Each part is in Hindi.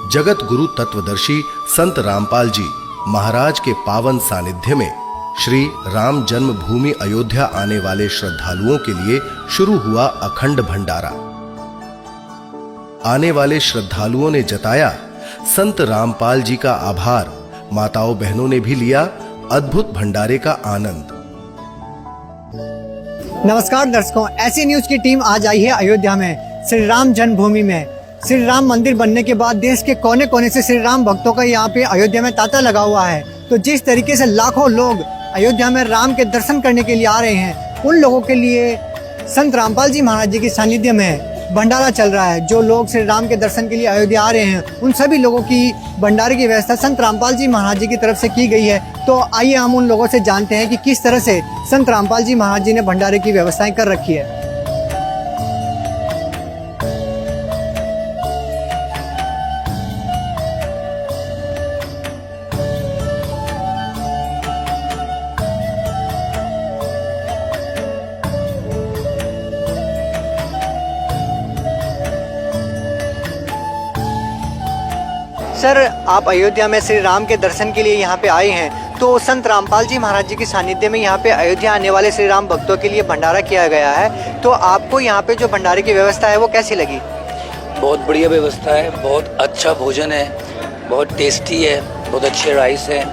जगत गुरु तत्वदर्शी संत रामपाल जी महाराज के पावन सानिध्य में श्री राम जन्मभूमि अयोध्या आने वाले श्रद्धालुओं के लिए शुरू हुआ अखंड भंडारा। आने वाले श्रद्धालुओं ने जताया संत रामपाल जी का आभार। माताओं बहनों ने भी लिया अद्भुत भंडारे का आनंद। नमस्कार दर्शकों, ऐसी न्यूज की टीम आज आई है अयोध्या में श्री राम जन्मभूमि में। श्री राम मंदिर बनने के बाद देश के कोने कोने से श्री राम भक्तों का यहाँ पे अयोध्या में तांता लगा हुआ है। तो जिस तरीके से लाखों लोग अयोध्या में राम के दर्शन करने के लिए आ रहे हैं, उन लोगों के लिए संत रामपाल जी महाराज जी के सानिध्य में भंडारा चल रहा है। जो लोग श्री राम के दर्शन के लिए अयोध्या आ रहे हैं, उन सभी लोगों की भंडारे की व्यवस्था संत रामपाल जी महाराज जी की तरफ से की गई है। तो आइए हम उन लोगों से जानते हैं कि किस तरह से संत रामपाल जी महाराज जी ने भंडारे की व्यवस्थाएं कर रखी है। सर, आप अयोध्या में श्री राम के दर्शन के लिए यहाँ पे आए हैं, तो संत रामपाल जी महाराज जी के सानिध्य में यहाँ पे अयोध्या आने वाले श्री राम भक्तों के लिए भंडारा किया गया है। तो आपको यहाँ पे जो भंडारे की व्यवस्था है वो कैसी लगी? बहुत बढ़िया व्यवस्था है, बहुत अच्छा भोजन है, बहुत टेस्टी है, बहुत अच्छे राइस है,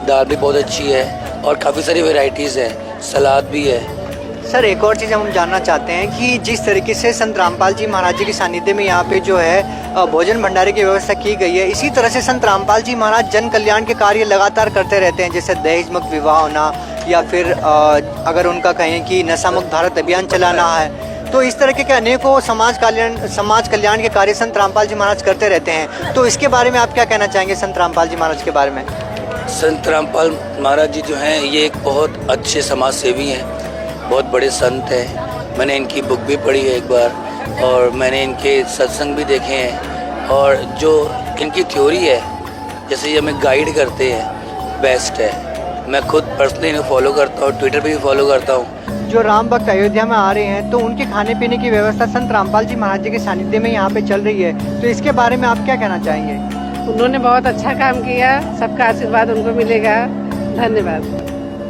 दाल भी बहुत अच्छी है और काफ़ी सारी वेराइटीज़ है, सलाद भी है। सर, एक और चीज़ हम जानना चाहते हैं कि जिस तरीके से संत रामपाल जी महाराज जी के सानिध्य में यहाँ पे जो है भोजन भंडारे की व्यवस्था की गई है, इसी तरह से संत रामपाल जी महाराज जन कल्याण के कार्य लगातार करते रहते हैं, जैसे दहेज मुक्त विवाह होना या फिर अगर उनका कहें कि नशा मुक्त भारत अभियान चलाना है। तो इस तरह के अनेकों समाज कल्याण के कार्य संत रामपाल जी महाराज करते रहते हैं। तो इसके बारे में आप क्या कहना चाहेंगे संत रामपाल जी महाराज के बारे में? संत रामपाल महाराज जी जो हैं ये एक बहुत अच्छे समाज सेवी हैं, बहुत बड़े संत हैं। मैंने इनकी बुक भी पढ़ी है एक बार और मैंने इनके सत्संग भी देखे हैं और जो इनकी थ्योरी है, जैसे ये हमें गाइड करते हैं, बेस्ट है। मैं खुद पर्सनली इन्हें फॉलो करता हूँ, ट्विटर पे भी फॉलो करता हूँ। जो राम भक्त अयोध्या में आ रहे हैं तो उनके खाने पीने की व्यवस्था संत रामपाल जी महाराज जी के सानिध्य में यहाँ पे चल रही है, तो इसके बारे में आप क्या कहना चाहेंगे? उन्होंने बहुत अच्छा काम किया, सबका आशीर्वाद उनको मिलेगा। धन्यवाद।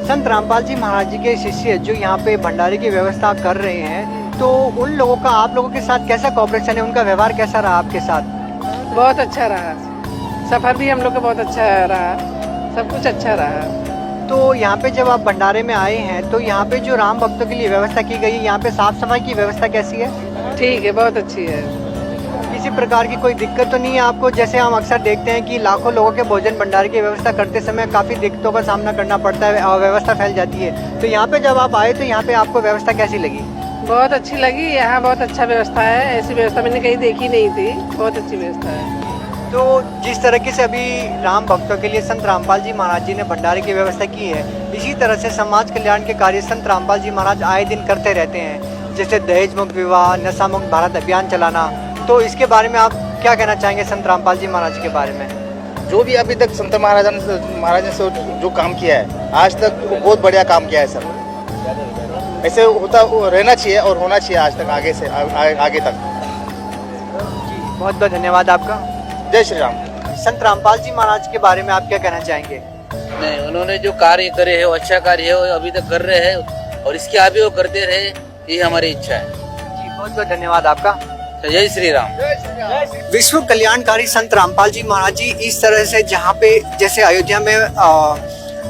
संत रामपाल जी महाराज जी के शिष्य जो यहाँ पे भंडारे की व्यवस्था कर रहे हैं, तो उन लोगों का आप लोगों के साथ कैसा कॉपरेशन है, उनका व्यवहार कैसा रहा आपके साथ? बहुत अच्छा रहा, सफर भी हम लोग का बहुत अच्छा रहा, सब कुछ अच्छा रहा। तो यहाँ पे जब आप भंडारे में आए हैं तो यहाँ पे जो राम भक्तों के लिए व्यवस्था की गई है, यहाँ पे साफ सफाई की व्यवस्था कैसी है? ठीक है, बहुत अच्छी है। किसी प्रकार की कोई दिक्कत तो नहीं है आपको? जैसे हम अक्सर देखते हैं कि लाखों लोगों के भोजन भंडारे की व्यवस्था करते समय काफ़ी दिक्कतों का सामना करना पड़ता है, अव्यवस्था फैल जाती है। तो यहाँ पे जब आप आए तो यहाँ पे आपको व्यवस्था कैसी लगी? बहुत अच्छी लगी, यहाँ बहुत अच्छा व्यवस्था है। ऐसी व्यवस्था मैंने कहीं देखी नहीं थी, बहुत अच्छी व्यवस्था है। तो जिस तरीके से अभी राम भक्तों के लिए संत रामपाल जी महाराज जी ने भंडारे की व्यवस्था की है, इसी तरह से समाज कल्याण के कार्य संत रामपाल जी महाराज आए दिन करते रहते हैं, जैसे दहेज मुक्त विवाह, नशा मुक्त भारत अभियान चलाना। तो इसके बारे में आप क्या कहना चाहेंगे संत रामपाल जी महाराज के बारे में? जो भी अभी तक संत महाराज ने जो काम किया है आज तक, वो बहुत बढ़िया काम किया है सर। ऐसे होता रहना चाहिए और होना चाहिए आज तक, आगे से आगे तक। बहुत बहुत धन्यवाद आपका। जय श्री राम। संत रामपाल जी महाराज के बारे में आप क्या कहना चाहेंगे? नहीं, उन्होंने जो कार्य करे है वो अच्छा कार्य है, वो अभी तक कर रहे हैं और इसके आगे वो करते रहे, ये हमारी इच्छा है। जी, बहुत बहुत धन्यवाद आपका। जय श्री राम। विश्व कल्याणकारी संत रामपाल जी महाराज जी इस तरह से जहाँ पे जैसे अयोध्या में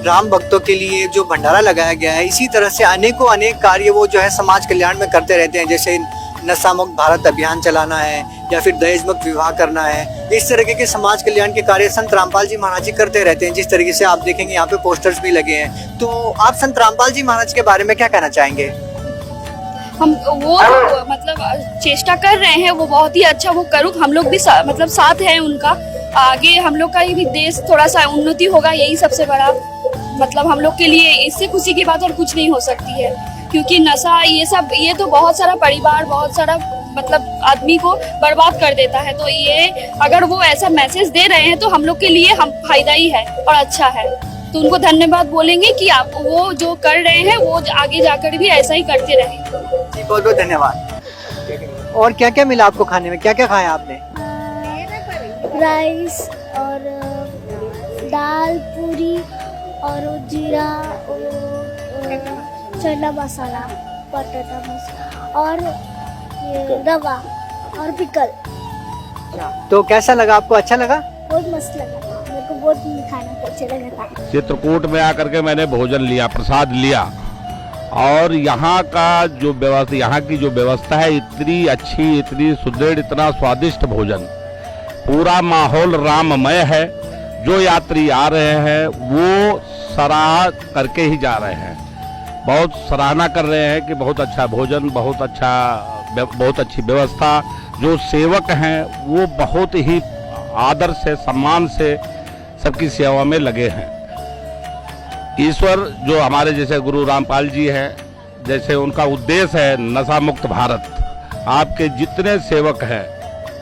राम भक्तों के लिए जो भंडारा लगाया गया है, इसी तरह से अनेक कार्य वो जो है समाज कल्याण में करते रहते हैं, जैसे नशा मुक्त भारत अभियान चलाना है या फिर दहेज मुक्त विवाह करना है। इस तरीके के समाज कल्याण के कार्य संत रामपाल जी महाराज जी करते रहते हैं। जिस तरीके से आप देखेंगे यहाँ पे पोस्टर्स भी लगे हैं। तो आप संत रामपाल जी महाराज के बारे में क्या कहना चाहेंगे? हम वो मतलब चेष्टा कर रहे हैं, वो बहुत ही अच्छा वो करूँ, हम लोग भी मतलब साथ हैं उनका। आगे हम लोग का भी देश थोड़ा सा उन्नति होगा, यही सबसे बड़ा मतलब हम लोग के लिए इससे खुशी की बात और कुछ नहीं हो सकती है। क्योंकि नशा ये तो बहुत सारा परिवार, बहुत सारा मतलब आदमी को बर्बाद कर देता है। तो ये अगर वो ऐसा मैसेज दे रहे हैं तो हम लोग के लिए हम फायदा ही है और अच्छा है। तो उनको धन्यवाद बोलेंगे कि आप वो जो कर रहे हैं वो आगे जाकर भी ऐसा ही करते रहें। जी, बहुत बहुत धन्यवाद। और क्या क्या मिला आपको खाने में, क्या क्या खाया आपने? राइस और दाल पूरी और जीरा और चना मसाला, पटाटा मसाला और ये रवा और पिकल। तो कैसा लगा आपको, अच्छा लगा? बहुत मस्त लगा था, मेरे को बहुत खाना अच्छा लगा था। चित्रकूट में आकर के मैंने भोजन लिया, प्रसाद लिया, और यहाँ का जो व्यवस्था, यहाँ की जो व्यवस्था है इतनी अच्छी, इतनी सुदृढ़, इतना स्वादिष्ट भोजन, पूरा माहौल राममय है। जो यात्री आ रहे हैं वो सराह करके ही जा रहे हैं, बहुत सराहना कर रहे हैं कि बहुत अच्छा भोजन, बहुत अच्छी व्यवस्था। जो सेवक हैं वो बहुत ही आदर से, सम्मान से सबकी सेवा में लगे हैं। ईश्वर जो हमारे जैसे गुरु रामपाल जी हैं, जैसे उनका उद्देश्य है नशा मुक्त भारत। आपके जितने सेवक हैं,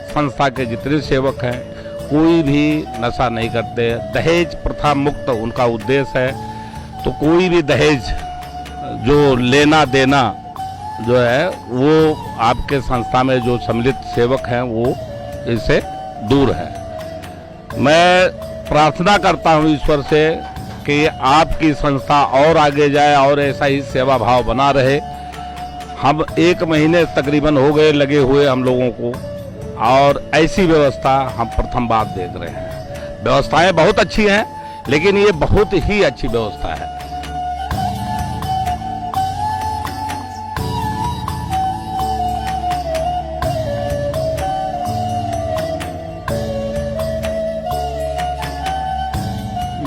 संस्था के जितने सेवक हैं, कोई भी नशा नहीं करते। दहेज प्रथा मुक्त उनका उद्देश्य है। तो कोई भी दहेज जो लेना देना जो है वो आपके संस्था में जो सम्मिलित सेवक हैं वो इससे दूर है। मैं प्रार्थना करता हूँ ईश्वर से कि आपकी संस्था और आगे जाए और ऐसा ही सेवा भाव बना रहे। हम 1 महीने तकरीबन हो गए लगे हुए हम लोगों को, और ऐसी व्यवस्था हम प्रथम बार देख रहे हैं। व्यवस्थाएं बहुत अच्छी हैं, लेकिन ये बहुत ही अच्छी व्यवस्था है।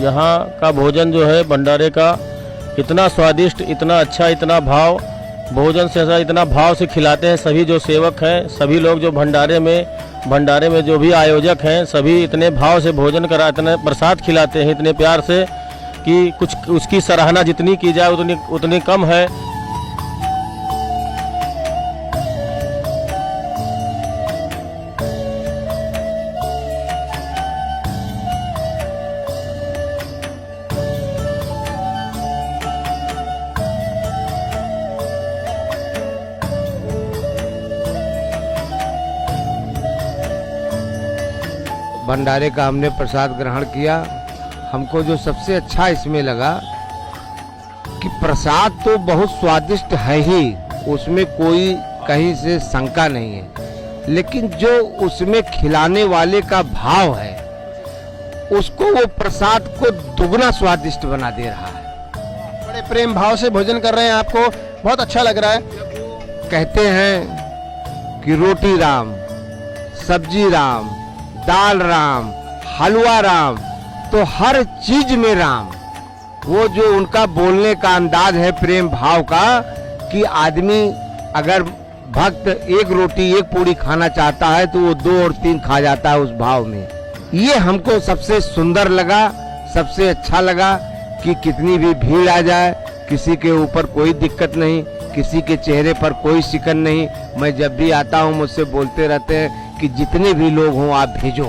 यहाँ का भोजन जो है भंडारे का इतना स्वादिष्ट, इतना अच्छा, इतना भाव, भोजन से ऐसा इतना भाव से खिलाते हैं सभी जो सेवक हैं, सभी लोग जो भंडारे में जो भी आयोजक हैं, सभी इतने भाव से भोजन करा, इतने प्रसाद खिलाते हैं इतने प्यार से कि कुछ उसकी सराहना जितनी की जाए उतनी कम है। भंडारे का हमने प्रसाद ग्रहण किया। हमको जो सबसे अच्छा इसमें लगा कि प्रसाद तो बहुत स्वादिष्ट है ही, उसमें कोई कहीं से शंका नहीं है, लेकिन जो उसमें खिलाने वाले का भाव है उसको वो प्रसाद को दुगना स्वादिष्ट बना दे रहा है। बड़े प्रेम भाव से भोजन कर रहे हैं, आपको बहुत अच्छा लग रहा है। कहते हैं कि रोटी राम, सब्जी राम, दाल राम, हलवा राम, तो हर चीज में राम। वो जो उनका बोलने का अंदाज है प्रेम भाव का, कि आदमी अगर भक्त 1 रोटी 1 पूड़ी खाना चाहता है तो वो 2 और 3 खा जाता है उस भाव में। ये हमको सबसे सुंदर लगा, सबसे अच्छा लगा कि कितनी भी भीड़ आ जाए, किसी के ऊपर कोई दिक्कत नहीं, किसी के चेहरे पर कोई शिकन नहीं। मैं जब भी आता हूँ मुझसे बोलते रहते हैं कि जितने भी लोग हों आप भेजो,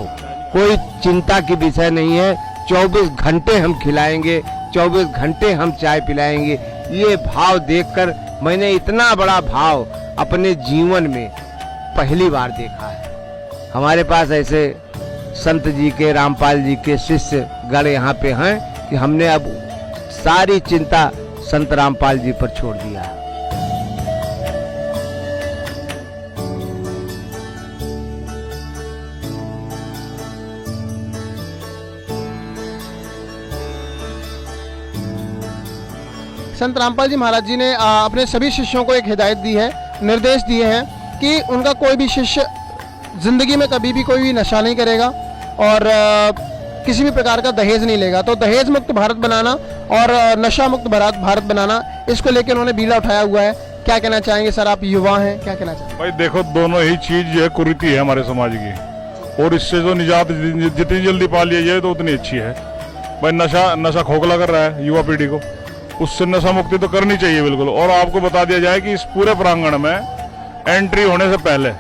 कोई चिंता की विषय नहीं है। 24 घंटे हम खिलाएंगे, 24 घंटे हम चाय पिलाएंगे। ये भाव देखकर मैंने इतना बड़ा भाव अपने जीवन में पहली बार देखा है। हमारे पास ऐसे संत जी के, रामपाल जी के शिष्य गण यहाँ पे हैं कि हमने अब सारी चिंता संत रामपाल जी पर छोड़ दिया है। संत रामपाल जी महाराज जी ने अपने सभी शिष्यों को एक हिदायत दी है, निर्देश दिए हैं कि उनका कोई भी शिष्य जिंदगी में कभी भी कोई भी नशा नहीं करेगा और किसी भी प्रकार का दहेज नहीं लेगा। तो दहेज मुक्त भारत बनाना और नशा मुक्त भारत बनाना, इसको लेकर उन्होंने बीड़ा उठाया हुआ है। क्या कहना चाहेंगे सर, आप युवा हैं, क्या कहना चाहेंगे? भाई देखो, दोनों ही चीज ये कुरीति है हमारे समाज की, और इससे जो निजात जितनी जल्दी पा लिया जाए तो उतनी अच्छी है। भाई नशा खोखला कर रहा है युवा पीढ़ी को, उससे नशा मुक्ति तो करनी चाहिए बिल्कुल। और आपको बता दिया जाए कि इस पूरे प्रांगण में एंट्री होने से पहले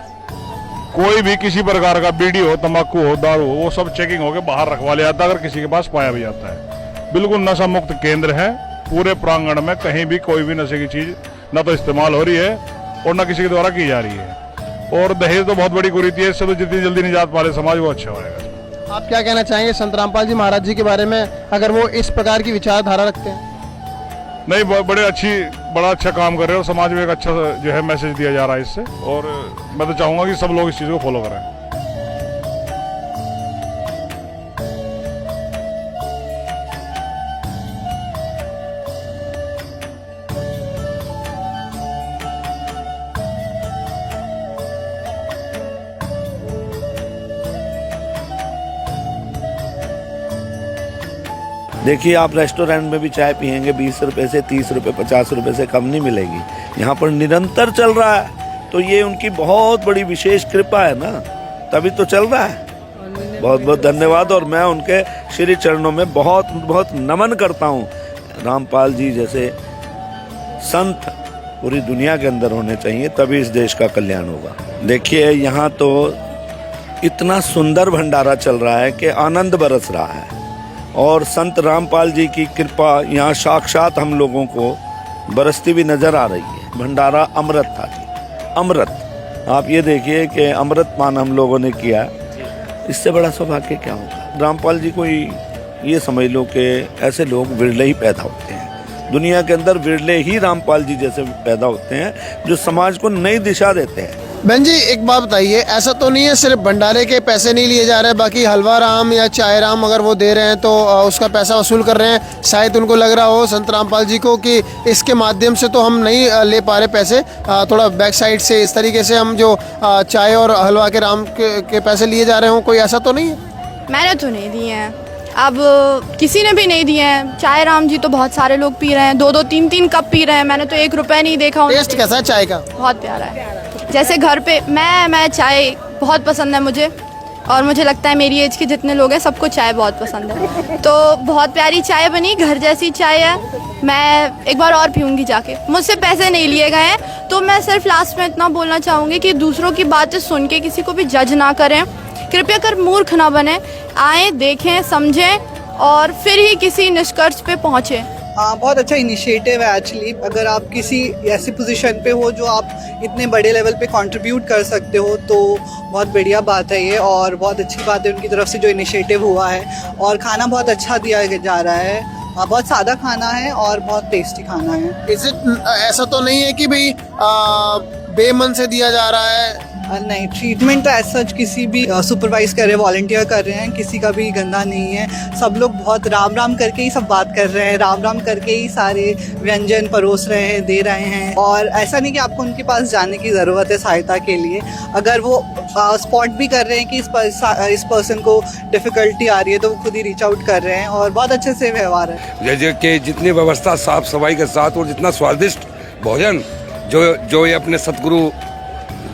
कोई भी किसी प्रकार का बीड़ी हो, तंबाकू हो, दारू हो, वो सब चेकिंग होकर बाहर रखवा लिया जाता है अगर किसी के पास पाया भी जाता है। बिल्कुल नशा मुक्त केंद्र है पूरे प्रांगण में, कहीं भी कोई भी नशे की चीज ना तो इस्तेमाल हो रही है और ना किसी के द्वारा की जा रही है। और दहेज तो बहुत बड़ी कुरीति है, इससे तो जितनी जल्दी निजात पाले समाज वो अच्छा होगा। आप क्या कहना चाहेंगे संत रामपाल जी महाराज जी के बारे में, अगर वो इस प्रकार की विचारधारा रखते हैं? नहीं, बड़ा अच्छा काम कर रहे हैं और समाज में एक अच्छा जो है मैसेज दिया जा रहा है इससे, और मैं तो चाहूँगा कि सब लोग इस चीज़ को फॉलो करें। देखिए, आप रेस्टोरेंट में भी चाय पियेंगे 20 रुपए से 30 रुपए 50 रुपए से कम नहीं मिलेगी। यहाँ पर निरंतर चल रहा है, तो ये उनकी बहुत बड़ी विशेष कृपा है ना, तभी तो चल रहा है। बहुत बहुत धन्यवाद, और मैं उनके श्री चरणों में बहुत बहुत नमन करता हूँ। रामपाल जी जैसे संत पूरी दुनिया के अंदर होने चाहिए, तभी इस देश का कल्याण होगा। देखिए, यहाँ तो इतना सुंदर भंडारा चल रहा है कि आनंद बरस रहा है, और संत रामपाल जी की कृपा यहाँ साक्षात हम लोगों को बरसती भी नजर आ रही है। भंडारा अमृत था जी, अमृत। आप ये देखिए कि अमृत पान हम लोगों ने किया, इससे बड़ा सौभाग्य क्या होगा। रामपाल जी को ये समझ लो कि ऐसे लोग विरले ही पैदा होते हैं दुनिया के अंदर, विरले ही रामपाल जी जैसे पैदा होते हैं जो समाज को नई दिशा देते हैं। बहन जी, एक बात बताइए, ऐसा तो नहीं है सिर्फ भंडारे के पैसे नहीं लिए जा रहे हैं, बाकी हलवा राम या चाय राम अगर वो दे रहे हैं तो उसका पैसा वसूल कर रहे हैं? शायद उनको लग रहा हो संत रामपाल जी को कि इसके माध्यम से तो हम नहीं ले पा रहे पैसे, थोड़ा बैक साइड से इस तरीके से हम जो चाय और हलवा के राम के पैसे लिए जा रहे हो, कोई ऐसा तो नहीं है? मैंने तो नहीं दिए हैं, अब किसी ने भी नहीं दिए हैं। चाय राम जी तो बहुत सारे लोग पी रहे हैं, 2-2 3-3 कप पी रहे हैं, मैंने तो 1 रुपया नहीं देखा। टेस्ट कैसा है चाय का? बहुत प्यारा है। जैसे घर पे मैं चाय बहुत पसंद है मुझे, और मुझे लगता है मेरी एज के जितने लोग हैं सबको चाय बहुत पसंद है। तो बहुत प्यारी चाय बनी, घर जैसी चाय है। मैं एक बार और पीऊँगी जाके। मुझसे पैसे नहीं लिए गए हैं, तो मैं सिर्फ लास्ट में इतना बोलना चाहूँगी कि दूसरों की बातें सुन के किसी को भी जज ना करें, कृपया कर मूर्ख ना बने, आए देखें समझें और फिर ही किसी निष्कर्ष पे पहुँचे। बहुत अच्छा इनिशिएटिव है एक्चुअली। अगर आप किसी ऐसी पोजीशन पे हो जो आप इतने बड़े लेवल पे कंट्रीब्यूट कर सकते हो तो बहुत बढ़िया बात है ये, और बहुत अच्छी बात है उनकी तरफ से जो इनिशिएटिव हुआ है। और खाना बहुत अच्छा दिया जा रहा है, बहुत सादा खाना है और बहुत टेस्टी खाना है। ऐसा तो नहीं है कि भाई बेमन से दिया जा रहा है? नहीं, ट्रीटमेंट तो एज सच किसी भी सुपरवाइज कर रहे हैं, वॉलंटियर कर रहे हैं, किसी का भी गंदा नहीं है। सब लोग बहुत राम राम करके ही सब बात कर रहे हैं, राम राम करके ही सारे व्यंजन परोस रहे हैं, दे रहे हैं। और ऐसा नहीं कि आपको उनके पास जाने की ज़रूरत है सहायता के लिए। अगर वो स्पॉट भी कर रहे हैं कि इस पर्सन को डिफ़िकल्टी आ रही है तो वो खुद ही रीच आउट कर रहे हैं, और बहुत अच्छे से व्यवहार है। जैसे कि जितनी व्यवस्था साफ सफाई के साथ और जितना स्वादिष्ट भोजन जो ये अपने सतगुरु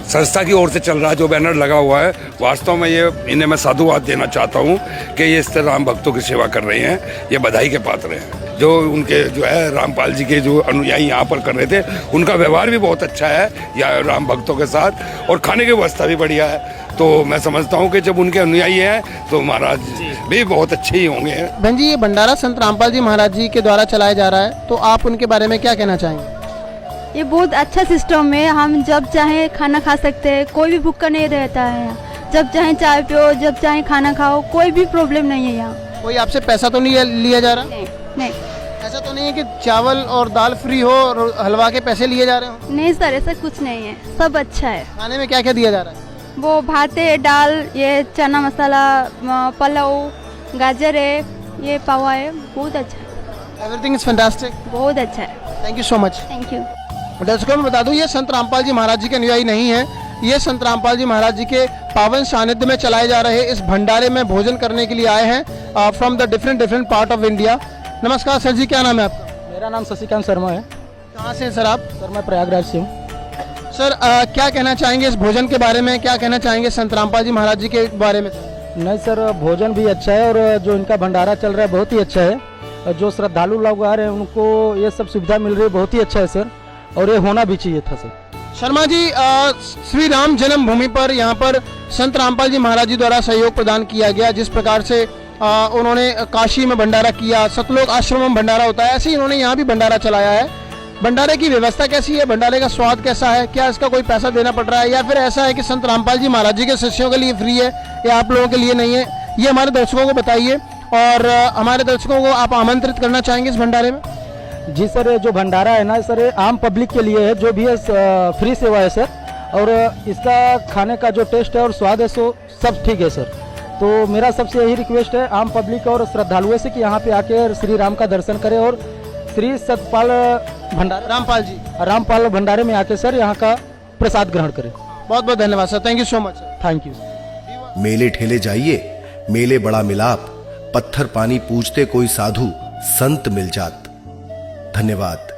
संस्था की ओर से चल रहा है, जो बैनर लगा हुआ है, वास्तव में ये इन्हें मैं साधुवाद देना चाहता हूँ कि ये इस तरह राम भक्तों की सेवा कर रहे हैं। ये बधाई के पात्र हैं। जो उनके जो है रामपाल जी के जो अनुयायी यहाँ पर कर रहे थे, उनका व्यवहार भी बहुत अच्छा है या राम भक्तों के साथ, और खाने की व्यवस्था भी बढ़िया है। तो मैं समझता हूँ कि जब उनके अनुयायी हैं तो महाराज भी बहुत अच्छे ही होंगे। बहन जी, ये भंडारा संत रामपाल जी महाराज जी के द्वारा चलाया जा रहा है, तो आप उनके बारे में क्या कहना चाहेंगे? ये बहुत अच्छा सिस्टम है, हम जब चाहे खाना खा सकते हैं, कोई भी भूखा नहीं रहता है यहाँ। जब चाहे चाय पियो, जब चाहे खाना खाओ, कोई भी प्रॉब्लम नहीं है यहाँ। कोई आपसे पैसा तो नहीं लिया जा रहा? नहीं। ऐसा तो नहीं है कि चावल और दाल फ्री हो और हलवा के पैसे लिए जा रहे हो? नहीं सर, ऐसा कुछ नहीं है, सब अच्छा है। खाने में क्या क्या दिया जा रहा है? वो भात है, दाल, ये चना मसाला, पुलाव, गाजर है, ये पावा है, बहुत अच्छा है। Everything is fantastic. बहुत अच्छा है। Thank you so much. Thank you. दर्शकों में बता दूं, ये संत रामपाल जी महाराज जी के अनुयायी नहीं है, ये संत रामपाल जी महाराज जी के पावन सानिध्य में चलाए जा रहे इस भंडारे में भोजन करने के लिए आए हैं from the different part of India. नमस्कार सर जी, क्या नाम है आपका? मेरा नाम शशिकांत शर्मा है। कहाँ से सर आप? सर मैं प्रयागराज से हूँ। सर क्या कहना चाहेंगे इस भोजन के बारे में, क्या कहना चाहेंगे संत रामपाल जी महाराज जी के बारे में? नहीं सर, भोजन भी अच्छा है और जो इनका भंडारा चल रहा है बहुत ही अच्छा है। जो श्रद्धालु लोग आ रहे हैं उनको ये सब सुविधा मिल रही है, बहुत ही अच्छा है सर, और ये होना भी चाहिए था सर। शर्मा जी, श्री राम जन्मभूमि पर यहाँ पर संत रामपाल जी महाराज जी द्वारा सहयोग प्रदान किया गया। जिस प्रकार से उन्होंने काशी में भंडारा किया, सतलोक आश्रम में भंडारा होता है, ऐसे ही इन्होंने यहाँ भी भंडारा चलाया है। भंडारे की व्यवस्था कैसी है, भंडारे का स्वाद कैसा है, क्या इसका कोई पैसा देना पड़ रहा है, या फिर ऐसा है कि संत रामपाल जी महाराज जी के शिष्यों के लिए फ्री है या आप लोगों के लिए नहीं है, ये हमारे दर्शकों को बताइए, और हमारे दर्शकों को आप आमंत्रित करना चाहेंगे इस भंडारे में? जी सर, जो भंडारा है ना सर, आम पब्लिक के लिए है, जो भी है फ्री सेवा है सर, और इसका खाने का जो टेस्ट है और स्वाद है सो सब ठीक है सर। तो मेरा सबसे यही रिक्वेस्ट है आम पब्लिक और श्रद्धालुओं से कि यहाँ पे आके श्री राम का दर्शन करें और श्री सतपाल भंडारा रामपाल भंडारे में आके सर यहाँ का प्रसाद ग्रहण करें। बहुत बहुत धन्यवाद sir, thank you so much. Thank you. मेले ठेले जाइए, मेले बड़ा मिलाप, पत्थर पानी पूछते कोई साधु संत मिल जात। धन्यवाद।